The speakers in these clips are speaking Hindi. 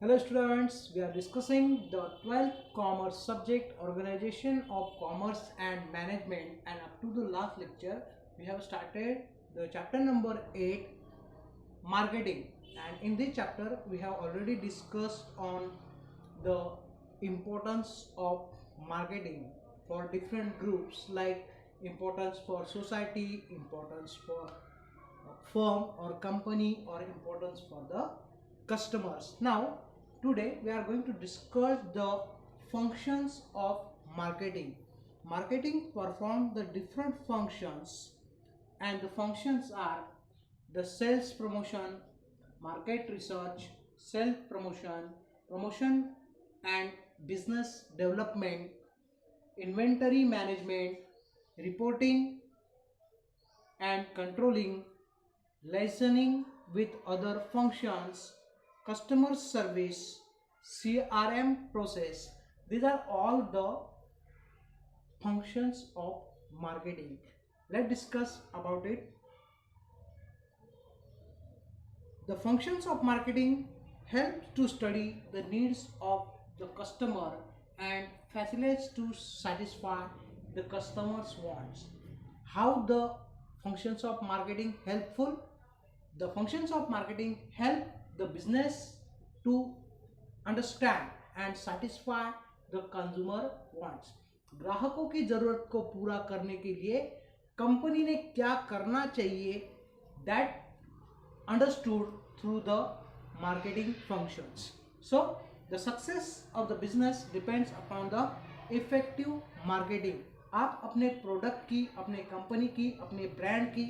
Hello students, we are discussing the 12th commerce subject organization of commerce and management, and up to the last lecture we have started the chapter number 8 marketing, and in this chapter we have already discussed on the importance of marketing for different groups, like importance for society, importance for firm or company, or importance for the customers. Now today we are going to discuss the functions of marketing. Marketing perform the different functions, and the functions are the sales promotion, market research, self promotion, promotion and business development, inventory management, reporting and controlling, listening with other functions, customer service, CRM process. These are all the functions of marketing. Let's discuss about it. The functions of marketing help to study the needs of the customer and facilitates to satisfy the customer's wants. How the functions of marketing helpful? The functions of marketing help the business to understand and satisfy the consumer wants. ग्राहकों की जरूरत को पूरा करने के लिए कंपनी ने क्या करना चाहिए, that understood through the marketing functions. So the success of the business depends upon the effective marketing. आप अपने प्रोडक्ट की, अपने कंपनी की, अपने ब्रांड की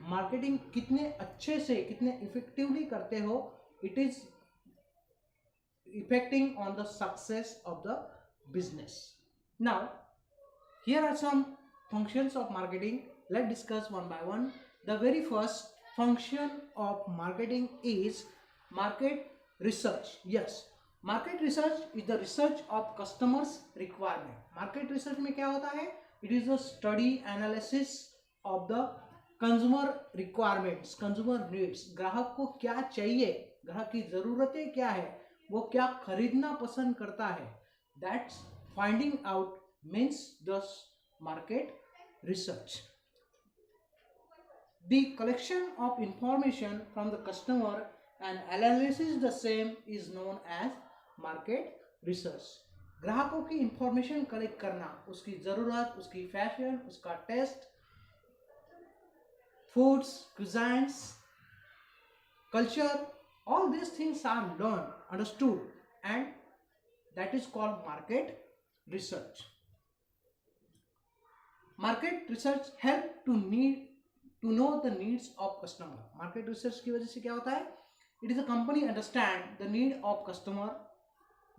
मार्केटिंग कितने अच्छे से, कितने इफेक्टिवली करते हो, it is affecting on the success of the business. Now here are some functions of marketing. Let's discuss one by one. The very first function of marketing is market research. Yes, market research is the research of customers requirement. Market research में क्या होता है? It is a study analysis of the consumer requirements, consumer needs. ग्राहक को क्या चाहिए, ग्राहक की जरूरतें क्या है, वो क्या खरीदना पसंद करता है. That's finding out means the market research. The collection of information from the customer and analysis the same is known as market research. ग्राहकों की इंफॉर्मेशन कलेक्ट करना, उसकी ज़रूरत, उसकी फैशन, उसका test, foods, cuisines, culture, all these things are learned, understood, and that is called market research. Market research help to know the needs of customer. Market research की वजह से क्या होता है? It is a company understand the need of customer,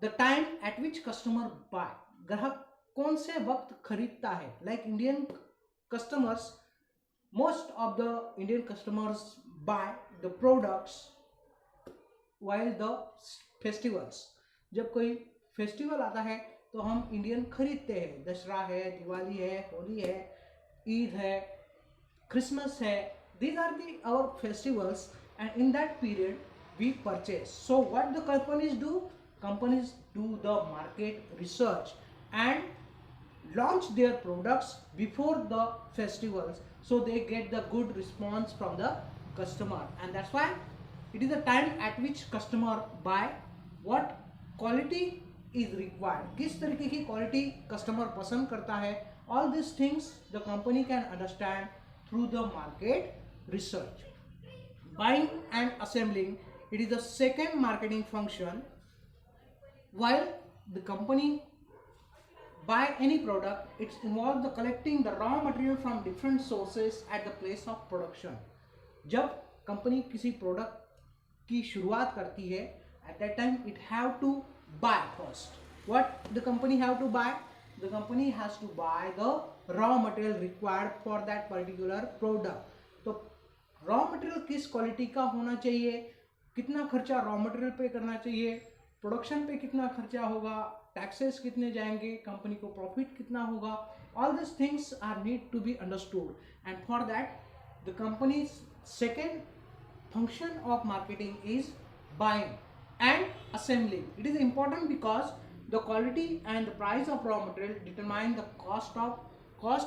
the time at which customer buy. ग्राहक कौन से वक्त खरीदता है? Like Indian customers, most of the Indian customers buy the products while the festivals. जब कोई फेस्टिवल आता है तो हम इंडियन खरीदते हैं. दशहरा है, दिवाली है, होली है, ईद है, क्रिसमस है. These are our festivals, and in that period we purchase. So what the companies do? Companies do the market research and launch their products before the festivals, so they get the good response from the customer, and that's why it is the time at which customer buy. What quality is required, किस तरीके की क्वालिटी कस्टमर पसंद करता है, all these things the company can understand through the market research. Buying and assembling, it is the second marketing function. While the company buy any product, it involves the collecting the raw material from different sources at the place of production. जब कंपनी किसी प्रोडक्ट की शुरुआत करती है, at that time it have to buy first. What the company have to buy? The company has to buy the raw material required for that particular product. तो raw material किस क्वालिटी का होना चाहिए, कितना खर्चा रॉ मटेरियल पे करना चाहिए, प्रोडक्शन पे कितना खर्चा होगा, टैक्सेस कितने जाएंगे, कंपनी को प्रॉफिट कितना होगा, all these things are need to be understood. And for that the company's second function of marketing is buying. and assembling. It is important because the quality and the price of raw material determine the cost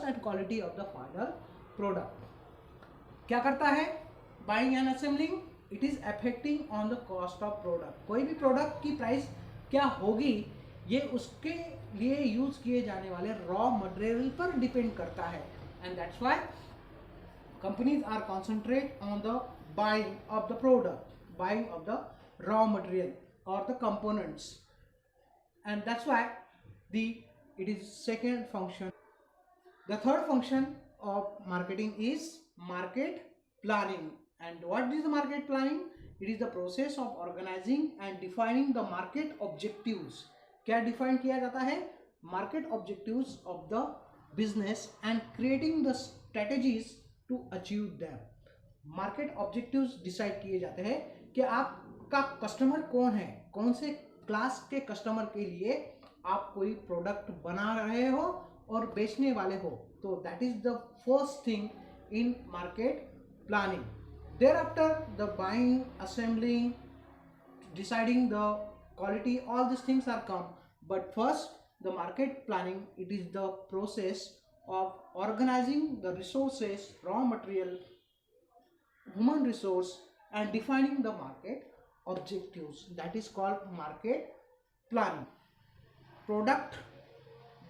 and quality of the final product. क्या करता है buying and assembling? It is affecting on the cost of product. कोई भी प्रोडक्ट की प्राइस क्या होगी ये उसके लिए यूज किए जाने वाले रॉ मटेरियल पर डिपेंड करता है. And that's why companies are concentrate on the buying of the product, buying of the raw material or the components, and that's why the it is second function. The third function of marketing is market planning. And what is the market planning? It is the process of organizing and defining the market objectives. क्या define किया जाता है? Market objectives of the business and creating the strategies to achieve them. Market objectives decide किए जाते हैं कि आपका कस्टमर कौन है, कौन से क्लास के कस्टमर के लिए आप कोई प्रोडक्ट बना रहे हो और बेचने वाले हो. तो that is the first thing in market planning. Thereafter the buying, assembling, deciding the quality, all these things are come. But first, the market planning, it is the process of organizing the resources, raw material, human resource, and defining the market objectives. That is called market planning. Product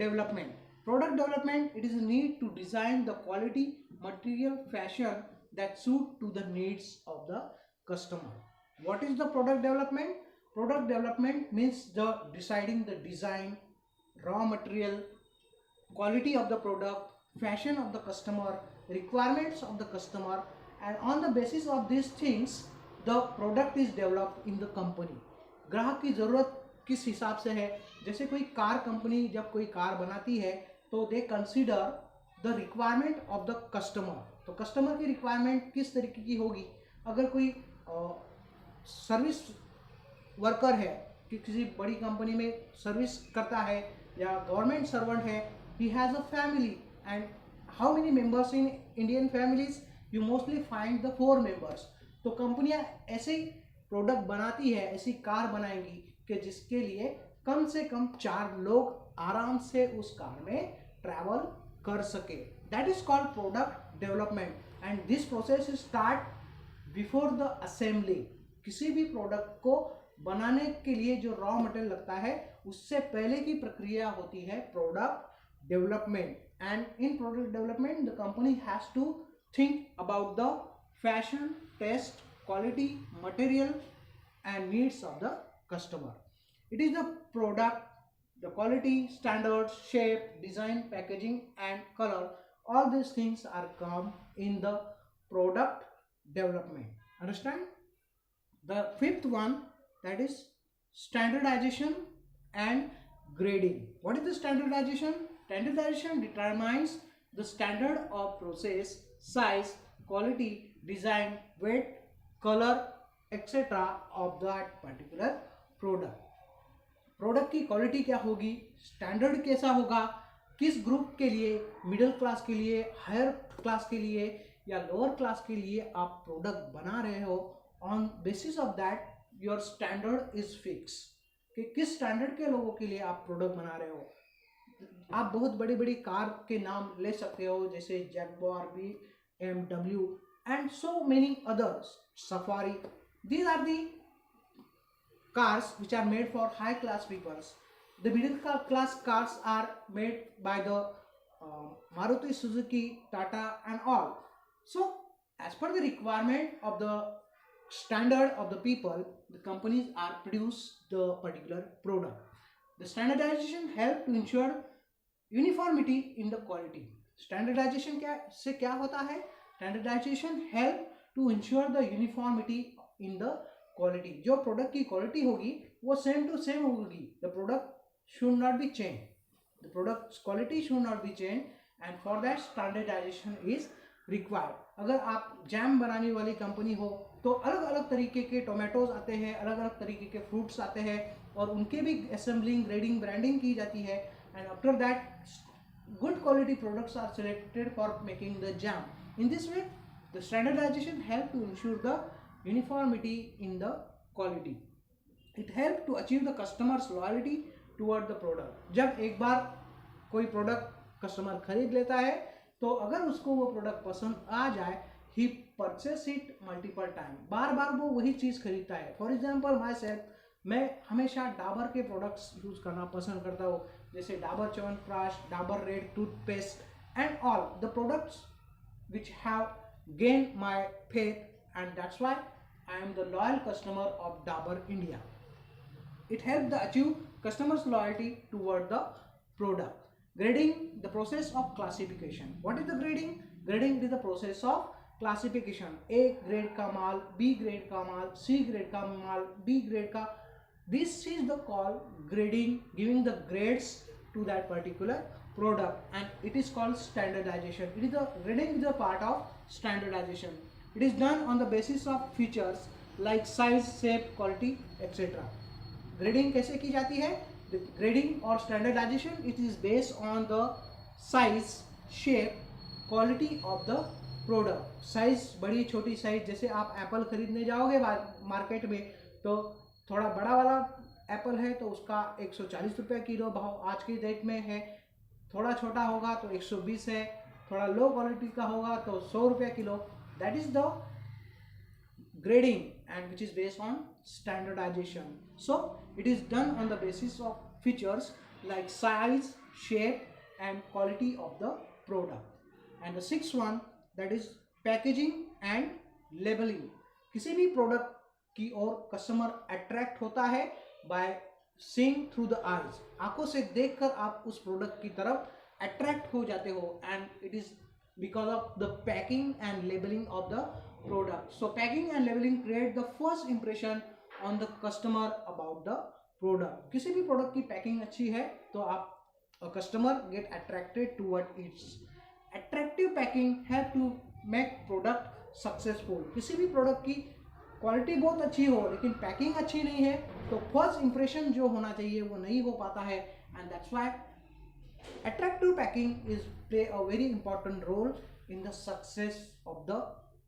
development. Product development, it is a need to design the quality, material, fashion that suit to the needs of the customer. What is the product development? Product development means the deciding the design, raw material, quality of the product, fashion of the customer, requirements of the customer, and on the basis of these things the product is developed in the company. ग्राहक की ज़रूरत किस हिसाब से है? जैसे कोई कार कंपनी जब कोई कार बनाती है तो दे consider the requirement of the customer. तो कस्टमर की रिक्वायरमेंट किस तरीके की होगी? अगर कोई सर्विस वर्कर है कि किसी बड़ी कंपनी में सर्विस करता है या गवर्नमेंट सर्वेंट है, he has a family, and how many members in Indian families? You mostly find the 4 members. तो कंपनियां ऐसे प्रोडक्ट बनाती है, ऐसी कार बनाएंगी कि जिसके लिए कम से कम 4 लोग आराम से उस कार में ट्रैवल कर सके. That is called product development. And this process start before the assembly. किसी भी प्रोडक्ट को बनाने के लिए जो रॉ मटेरियल लगता है उससे पहले की प्रक्रिया होती है product development. And in product development the company has to think about the fashion, taste, quality, material and needs of the customer. It is the product, the quality, standards, shape, design, packaging and color, all these things are come in the product development. Understand? The fifth one, that is standardization and grading. What is the standardization? Standardization determines the standard of process, size, quality, design, weight, color, etc. of that particular product. Product की क्वालिटी क्या होगी, स्टैंडर्ड कैसा होगा, किस ग्रुप के लिए, मिडिल क्लास के लिए, हायर क्लास के लिए या लोअर क्लास के लिए आप प्रोडक्ट बना रहे हो. On basis of that your standard is fix कि किस स्टैंडर्ड के लोगों के लिए आप प्रोडक्ट बना रहे हो. आप बहुत बड़ी बड़ी कार के नाम ले सकते हो जैसे Jaguar, BMW and so many others, Safari. These are the cars which are made for high class peoples. The middle class cars are made by the Maruti Suzuki, Tata and all. So as per the requirement of the standard of the people, the companies are produce the particular product. The standardization help to ensure uniformity in the quality. Standardization से क्या होता है? Standardization help to ensure the uniformity in the quality. जो प्रोडक्ट की क्वालिटी होगी वो सेम टू सेम होगी. The product should not be changed. The product's quality should not be changed, and for that standardization is required. अगर आप जैम बनाने वाली कंपनी हो तो अलग अलग तरीके के टोमेटोज आते हैं, अलग अलग तरीके के फ्रूट्स आते हैं और उनके भी असेंबलिंग, ग्रेडिंग, ब्रांडिंग की जाती है. And after that good quality products are selected for making the jam. In this way the standardization help to ensure the uniformity in the quality. It help to achieve the customers loyalty toward the product. जब एक बार कोई प्रोडक्ट कस्टमर खरीद लेता है तो अगर उसको वो प्रोडक्ट पसंद आ जाए, ही परचेस इट मल्टीपल टाइम, बार बार वो वही चीज़ खरीदता है। फॉर एग्जाम्पल माई सेल्फ, मैं हमेशा डाबर के प्रोडक्ट्स यूज़ करना पसंद करता हूँ, जैसे Dabur chyawanprash, Dabur red toothpaste and all the products which have gained my faith, and that's why I am the loyal customer of Dabur India. It helps to achieve customers loyalty toward the product. Grading, the process of classification. What is the grading? Grading is the process of classification. A grade का माल, B grade का माल, C grade का माल, D grade का, this is the call grading, giving the grades to that particular product, and it is called standardization. It is the grading is a part of standardization. It is done on the basis of features like size, shape, quality, etc. Grading कैसे की जाती है? The grading or standardization, it is based on the size, shape, quality of the product. Size, बड़ी छोटी साइज, जैसे आप एप्पल खरीदने जाओगे मार्केट में तो थोड़ा बड़ा वाला एप्पल है तो उसका 140 रुपये किलो भाव आज की डेट में है, थोड़ा छोटा होगा तो 120 है, थोड़ा लो क्वालिटी का होगा तो 100 रुपये kilo. That is the grading and which is based on standardization. So it is done on the basis of features like size, shape and quality of the product. And the sixth one, that is packaging and labeling. किसी भी प्रोडक्ट की ओर कस्टमर अट्रैक्ट होता है by seeing through the eyes. आंखों से देखकर आप उस प्रोडक्ट की तरफ अट्रैक्ट हो जाते हो, and it is because of the packing and labeling of the product. So packing and labeling create the first impression on the customer about the product. किसी भी प्रोडक्ट की पैकिंग अच्छी है तो आप customer get attracted toward it's. Attractive packing है टू मेक प्रोडक्ट सक्सेसफुल. किसी भी प्रोडक्ट की क्वालिटी बहुत अच्छी हो लेकिन पैकिंग अच्छी नहीं है तो फर्स्ट इंप्रेशन जो होना चाहिए वो नहीं हो पाता है, and that's why attractive packing is play a very important role in the success of the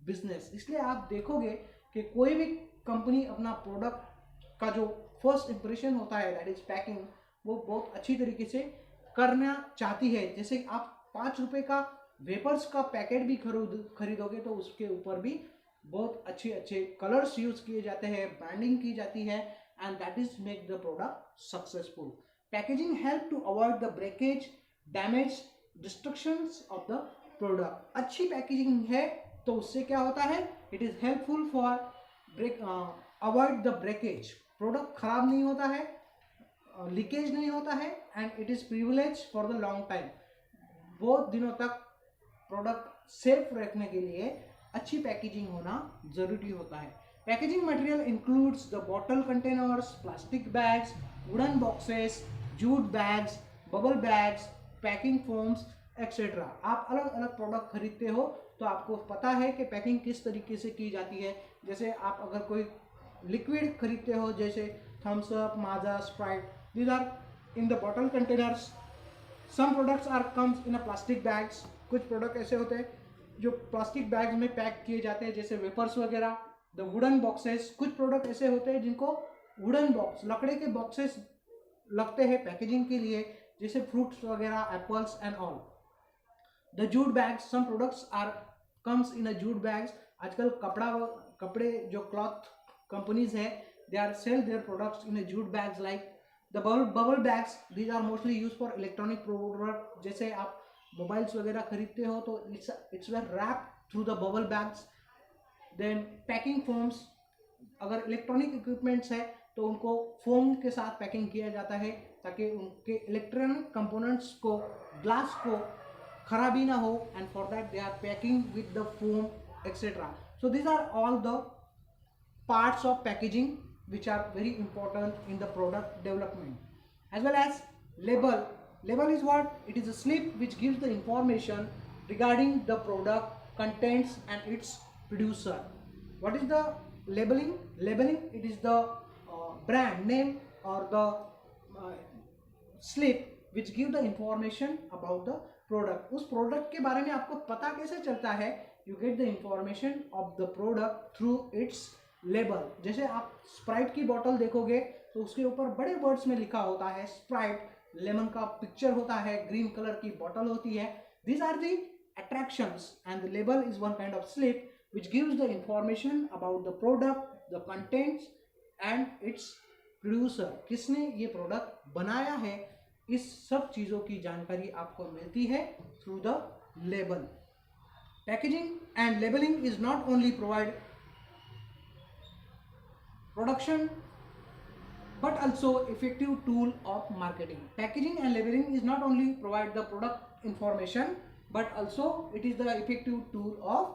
business. इसलिए आप देखोगे कि कोई भी कंपनी अपना प्रोडक्ट का जो फर्स्ट इंप्रेशन होता है दैट इज पैकिंग, वो बहुत अच्छी तरीके से करना चाहती है. जैसे आप 5 रुपए का वेपर्स का पैकेट भी खरीदोगे तो उसके ऊपर भी बहुत अच्छे कलर्स यूज किए जाते हैं, ब्रांडिंग की जाती है, and that is make the product successful. Packaging help to avoid the breakage, damage, destructions of the product. अच्छी पैकेजिंग है तो उससे क्या होता है, it is helpful for avoid the breakage. Product खराब नहीं होता है, लीकेज नहीं होता है, and it is privilege for the long time. बहुत दिनों तक प्रोडक्ट सेफ रखने के लिए अच्छी पैकेजिंग होना जरूरी होता है. Packaging material includes the bottle containers, plastic bags, wooden boxes, jute bags, bubble bags, packing foams etcetera. आप अलग अलग प्रोडक्ट खरीदते हो तो आपको पता है कि पैकिंग किस तरीके से की जाती है. जैसे आप अगर कोई लिक्विड खरीदते हो जैसे Thums Up, Maaza, Sprite, these are in the bottle containers. Some products are comes in a plastic bags. कुछ प्रोडक्ट ऐसे होते हैं जो प्लास्टिक बैग्स में पैक किए जाते हैं जैसे वेपर्स वगैरह. द वुडन बॉक्सेस, कुछ प्रोडक्ट ऐसे होते हैं जिनको वुडन बॉक्स, लकड़े के बॉक्सेस लगते हैं पैकेजिंग के लिए जैसे फ्रूट्स वगैरह, apples and all. The jute bags, some products are comes in a jute bags. आजकल कपड़े जो क्लॉथ कंपनीज है they are sell their products in a jute bags like the bubble bags. These are mostly use for electronic product. जैसे आप मोबाइल्स वगैरह खरीदते हो तो it's were wrap through the bubble bags. Then packing foams, अगर इलेक्ट्रॉनिक इक्विपमेंट्स है तो उनको फोम के साथ पैकिंग किया जाता है ताकि उनके इलेक्ट्रॉनिक कंपोनेंट्स को, ग्लास को खराबी ना हो, and for that they are packing with the foam etcetera. So these are all the parts of packaging which are very important in the product development. As well as label. Label is what? It is a slip which gives the information regarding the product, contents and its producer. What is the labeling? Labeling, it is the brand name or the slip which give the information about the product. उस product के बारे में आपको पता कैसे चलता है? You get the information of the product through its label. जैसे आप स्प्राइट की बोतल देखोगे तो उसके ऊपर बड़े वर्ड्स में लिखा होता है स्प्राइट, लेमन का पिक्चर होता है, ग्रीन कलर की बॉटल होती है. These are the attractions and the label is one kind of slip which gives the information about the product, the contents and its producer. किसने ये प्रोडक्ट बनाया है, इस सब चीज़ों की जानकारी आपको मिलती है through the label. Packaging and labelling is not only provide production but also effective tool of marketing. Packaging and labeling is not only provide the product information but also it is the effective tool of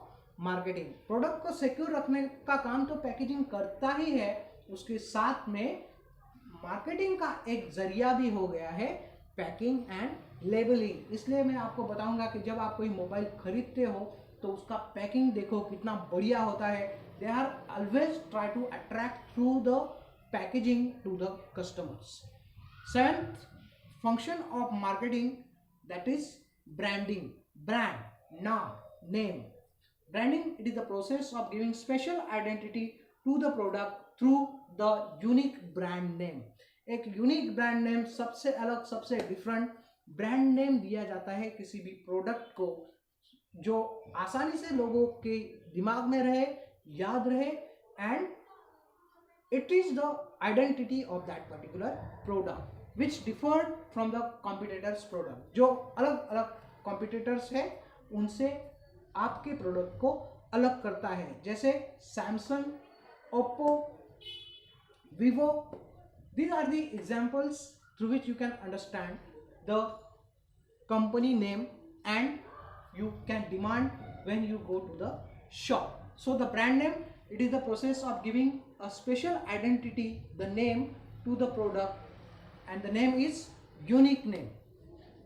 marketing. Product को सिक्योर रखने का काम तो पैकेजिंग करता ही है, उसके साथ में मार्केटिंग का एक जरिया भी हो गया है पैकिंग एंड लेबलिंग. इसलिए मैं आपको बताऊंगा कि जब आप कोई मोबाइल खरीदते हो तो उसका पैकिंग देखो कितना बढ़िया होता है. They are always try to attract through the packaging to the customers. Seventh function of marketing, that is branding. Brand, name. Branding, it is the process of giving special identity to the product through the unique brand name. एक यूनिक ब्रांड नेम, सबसे अलग, सबसे डिफरेंट ब्रांड नेम दिया जाता है किसी भी प्रोडक्ट को, जो आसानी से लोगों के दिमाग में रहे, याद रहे, and it is the identity of that particular product which differed from the competitors product. जो अलग अलग competitors है उनसे आपके प्रोडक्ट को अलग करता है. जैसे Samsung, Oppo, Vivo, these are the examples through which you can understand the company name and you can demand when you go to the shop. So the brand name, it is the process of giving a special identity, the name to the product, and the name is unique name.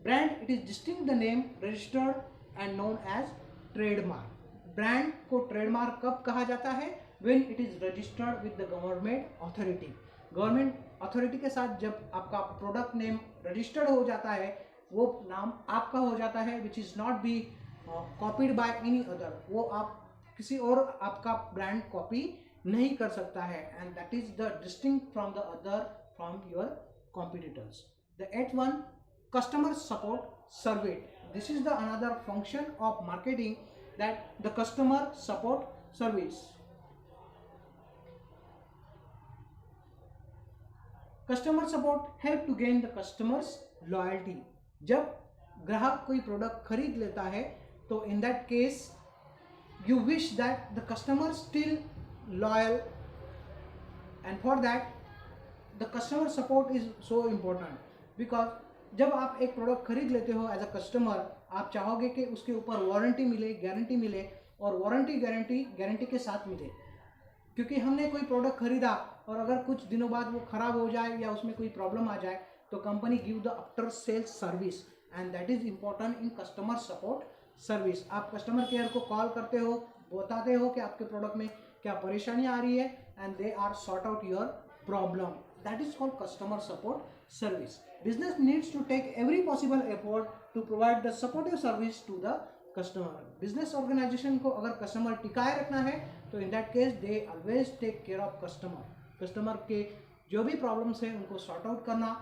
Brand, it is distinct the name, registered and known as trademark. Brand को ट्रेडमार्क कब कहा जाता है? When it is registered with the government authority. Government authority के साथ जब आपका प्रोडक्ट नेम रजिस्टर्ड हो जाता है, वो नाम आपका हो जाता है, which is not be copied by any other. वो आप किसी और आपका ब्रांड कॉपी नहीं कर सकता है, and that is the distinct from the other from your competitors. The eight one, customer support survey. This is the another function of marketing, that the customer support service. Customer support help to gain the customers loyalty. जब ग्राहक कोई प्रोडक्ट खरीद लेता है तो in that case you wish that the customer still loyal, and for that the customer support is so important. because जब आप एक प्रोडक्ट खरीद लेते हो एज अ कस्टमर, आप चाहोगे कि उसके ऊपर वारंटी मिले, गारंटी मिले, और वारंटी गारंटी के साथ मिले. क्योंकि हमने कोई प्रोडक्ट खरीदा और अगर कुछ दिनों बाद वो खराब हो जाए या उसमें कोई प्रॉब्लम आ जाए तो company give the after sales service, and that is important in customer support service. आप कस्टमर केयर को कॉल करते हो, बताते हो कि आपके प्रोडक्ट में क्या परेशानी आ रही है, and they are sort out your problem. That is called customer support service. Business needs to take every possible effort to provide the supportive service to the customer. Business organisation को अगर कस्टमर टिकाए रखना है तो in that case they always take care of customer. Customer के जो भी प्रॉब्लम्स हैं उनको सॉर्ट आउट करना,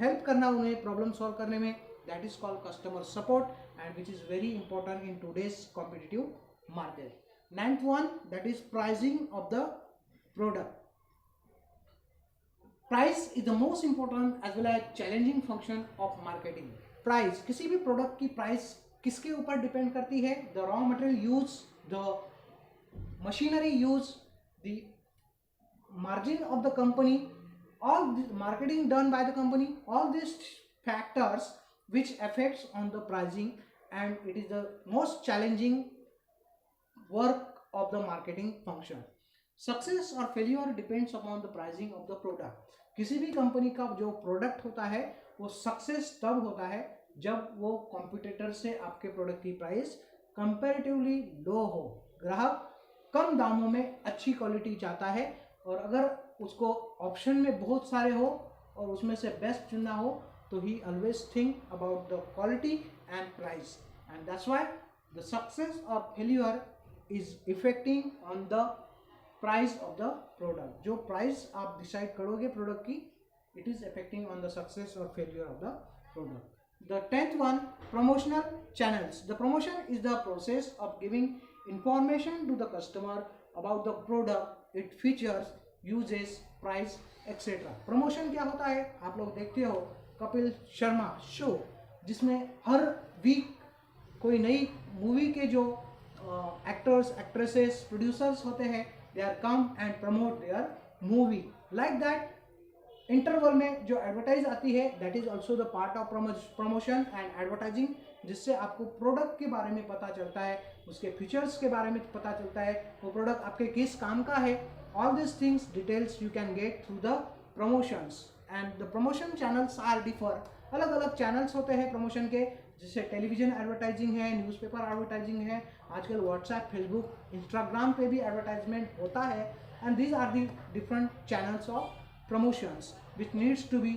हेल्प करना उन्हें प्रॉब्लम सॉल्व करने में, that is called customer support, and which is very important in today's competitive market. Ninth one, that is pricing of the product. Price is the most important as well as challenging function of marketing. Price, किसी भी प्रोडक्ट की प्राइस किसके ऊपर डिपेंड करती है? The raw material use, the machinery use, the margin of the company, all the marketing done by the company, all these factors which affects on the pricing, and it is the most challenging work of the marketing function. Success or failure depends upon the pricing of the product. किसी भी कंपनी का जो प्रोडक्ट होता है वो सक्सेस तब होता है जब वो कॉम्पिटिटर से आपके प्रोडक्ट की प्राइस कंपैरेटिवली लो हो. ग्राहक कम दामों में अच्छी क्वालिटी चाहता है, और अगर उसको ऑप्शन में बहुत सारे हो और उसमें से बेस्ट चुनना हो तो he always think about the quality and price, and that's why the success or failure is affecting on the price of the product, जो प्राइस आप डिसाइड करोगे प्रोडक्ट की, it is affecting on the success और failure of the product. The 10th one, promotional channels. The promotion is the process of giving information to the customer about the product, its features, uses, price, etc. Promotion क्या होता है? आप लोग देखते हो कपिल शर्मा शो, जिसमें हर वीक कोई नई मूवी के जो एक्टर्स, एक्ट्रेसेस, प्रोड्यूसर्स होते हैं, they are come and promote their movie. Like that interval में जो एडवर्टाइज आती है, that is also the part of promotion and advertising, जिससे आपको प्रोडक्ट के बारे में पता चलता है, उसके फीचर्स के बारे में पता चलता है, वो प्रोडक्ट आपके किस काम का है. All this things details you can get through the promotions. And the promotion channels are differ. अलग अलग चैनल्स होते हैं प्रमोशन के, जैसे टेलीविजन एडवर्टाइजिंग है, न्यूज़पेपर एडवर्टाइजिंग है, आजकल व्हाट्सएप, फेसबुक, इंस्टाग्राम पे भी एडवर्टाइजमेंट होता है. And these are the different channels of promotions which needs to be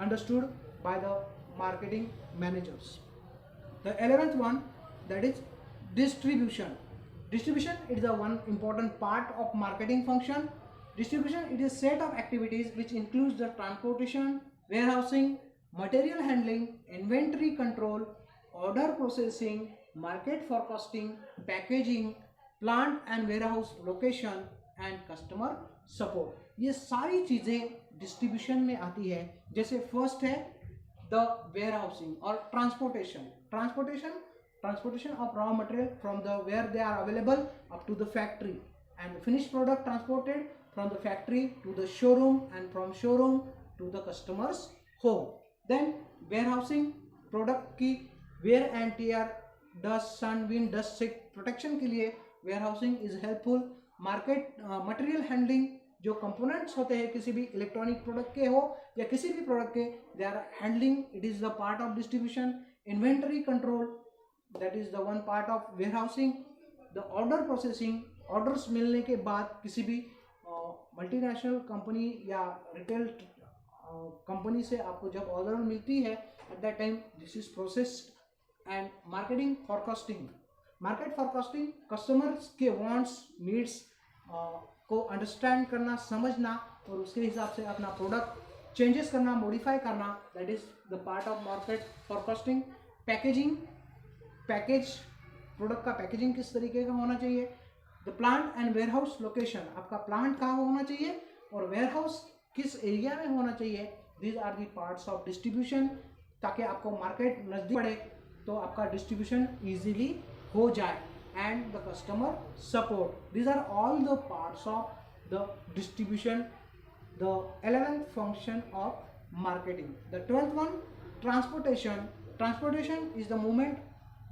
understood by the marketing managers. The 11th one, that is distribution. Distribution is the one important part of marketing function. Distribution is a set of activities which includes the transportation, warehousing, material handling, inventory control, order processing, market forecasting, packaging, plant and warehouse location and customer support. ये सारी चीज़ें डिस्ट्रीब्यूशन में आती है. जैसे फर्स्ट है द वेयर हाउसिंग और transportation of raw material from the where they are available up to the factory, and finish product transported from the factory to the showroom and from showroom to the customers home. Then warehousing, product की wear and tear, dust, sun, wind, dust से प्रोटेक्शन के लिए warehousing is helpful. Market material handling, जो कंपोनेंट्स होते हैं किसी भी इलेक्ट्रॉनिक प्रोडक्ट के हो या किसी भी प्रोडक्ट के, they are handling, it is the part of distribution. Inventory control, that is the one part of warehousing. The order processing, orders मिलने के बाद किसी भी मल्टीनेशनल कंपनी या रिटेल कंपनी से आपको जब ऑर्डर मिलती है, at that time this is processed. And marketing forecasting, market forecasting, customers के वांट्स, नीड्स को अंडरस्टैंड करना, समझना और उसके हिसाब से अपना प्रोडक्ट चेंजेस करना, मॉडिफाई करना, that is the part of market forecasting. Packaging, package, product का पैकेजिंग किस तरीके का होना चाहिए. The plant and warehouse location, आपका प्लांट कहाँ होना चाहिए और वेयर हाउस किस एरिया में होना चाहिए. These are the parts of distribution, ताकि आपको मार्केट नजदीक पड़े तो आपका डिस्ट्रीब्यूशन ईजिली हो जाए. And the customer support, these are all the parts of the distribution, the 11th function of marketing. The 12th one, transportation. Transportation is the movement,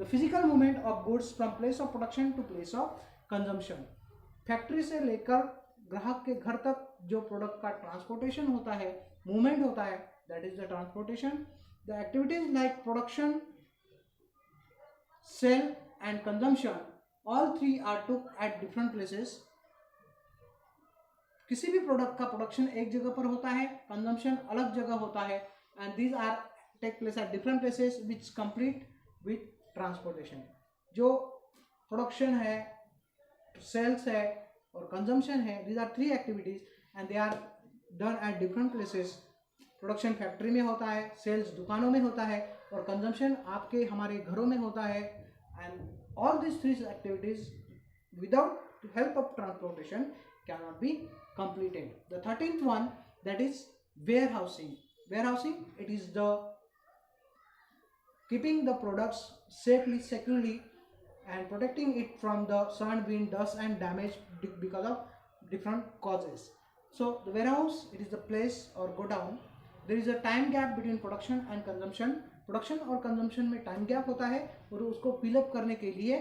the physical movement of goods from place of production to place of consumption. Factory से लेकर ग्राहक के घर तक जो प्रोडक्ट का ट्रांसपोर्टेशन होता है, मूवमेंट होता है, that is the transportation. The activities like production, sale and consumption, all three are took at different places. किसी भी प्रोडक्ट का प्रोडक्शन एक जगह पर होता है, कंजम्पशन अलग जगह होता है, and these are take place at different places which complete with transportation. जो प्रोडक्शन है, सेल्स है और कंजम्पशन है, these are three activities and they are done at different places. Production factory में होता है, सेल्स दुकानों में होता है और कंजम्पशन आपके हमारे घरों में होता है. And all these three activities without the help of transportation cannot be completed. The 13th one, that is warehousing. Warehousing, it is the keeping the products safely, securely and protecting it from the sun, wind, dust and damage because of different causes. So the warehouse, it is the place or go down. There is a time gap between production and consumption. Production और कंजम्पशन में टाइम गैप होता है और उसको फिलअप करने के लिए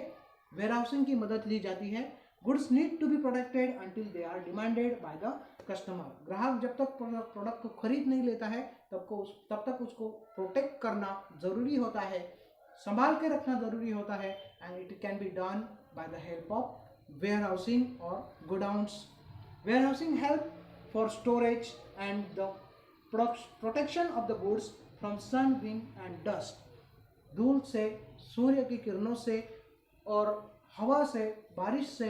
वेयरहाउसिंग की मदद ली जाती है. Goods need to be protected until they are demanded by the customer. ग्राहक जब तक प्रोडक्ट को खरीद नहीं लेता है तब तक उसको प्रोटेक्ट करना ज़रूरी होता है, संभाल के रखना ज़रूरी होता है. And it can be done by the help of warehousing और godowns. Warehousing help for storage and the protection of the goods from sun, wind and dust. धूल से, सूर्य की किरणों से और हवा से, बारिश से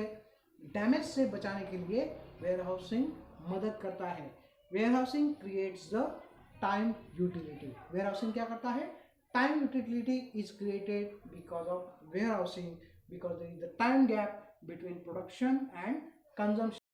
डैमेज से बचाने के लिए वेयरहाउसिंग मदद करता है। Warehousing creates the time utility. Warehousing क्या करता है? Time utility is created because of warehousing, because there is the time gap between production and consumption.